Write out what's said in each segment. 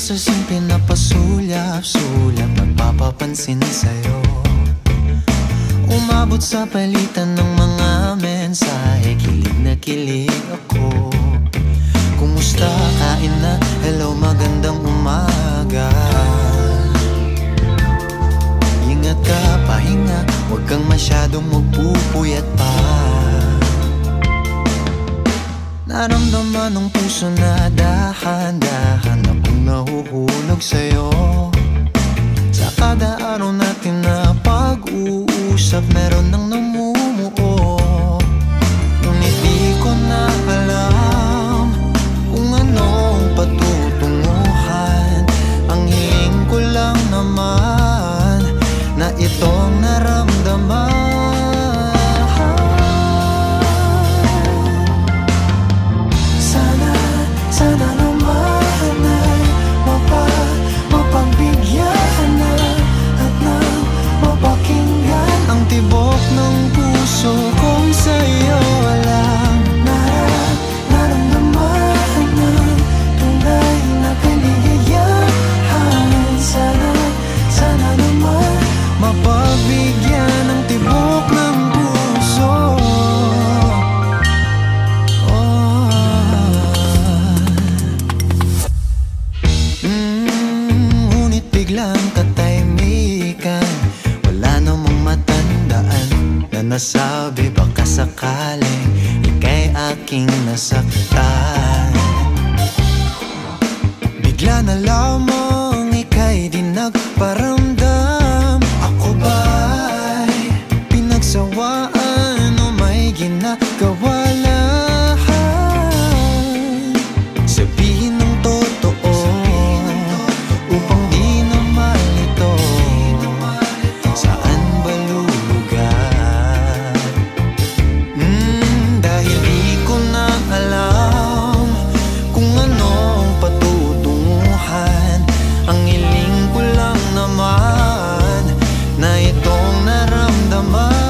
Masasing pinapasulyap-sulyap, nagpapapansin sa'yo. Umabot sa palitan ng mga mensahe, kilig na kilig ako. Kumusta, kain na, hello, magandang umaga. Ingat ka, pahinga, huwag kang masyadong magpupuyat pa. Naramdaman ng puso na dahan-dahan akong nahuhulog sa'yo. Sa kada araw natin na pag-uusap, meron nang namumuo. Ngunit di ko na alam kung anong patutunguhan. Ang hiling ko lang naman na itong naramdaman. Sana naman ay mapagbigyan na at nang mapakinggan ang tibok ng puso kong sa'yo lang naramdaman ng tunay na kaligayahan. Sana naman mapagbigyan ang tibok ng puso. Ngunit biglang katahimikan, wala namang matandaan na nasabi baka sakaling ika'y aking nasaktan. Bigla na lamang ika'y di nagparamdam. Ako ba'y pinagsawaan o may ginagawa lang? Sabihin ng totoo upang di na malito. Saan ba lulugar? Dahil di ko na alam kung anong patutunguhan. Ang hiling ko lang naman na itong naramdaman.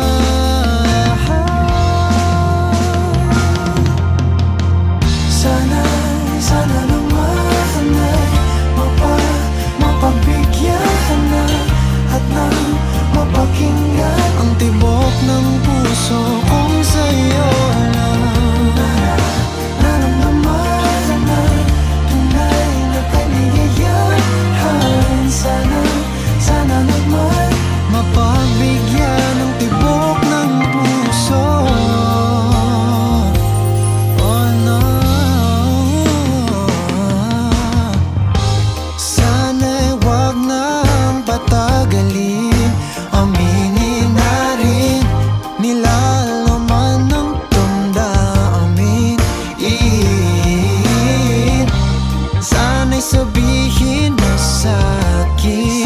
Sana naman ay mapagbigyan na at nang mapakinggan ang tibok ng puso kung sa'yo lang naramdaman na tunay na kaligayahan. Sana naman mapagbigyan ang tibok ng puso. Oh no, sana'y wag nang patagalin. Aminin na rin nilalaman ng damdamin. Sana'y sabihin mo sa'kin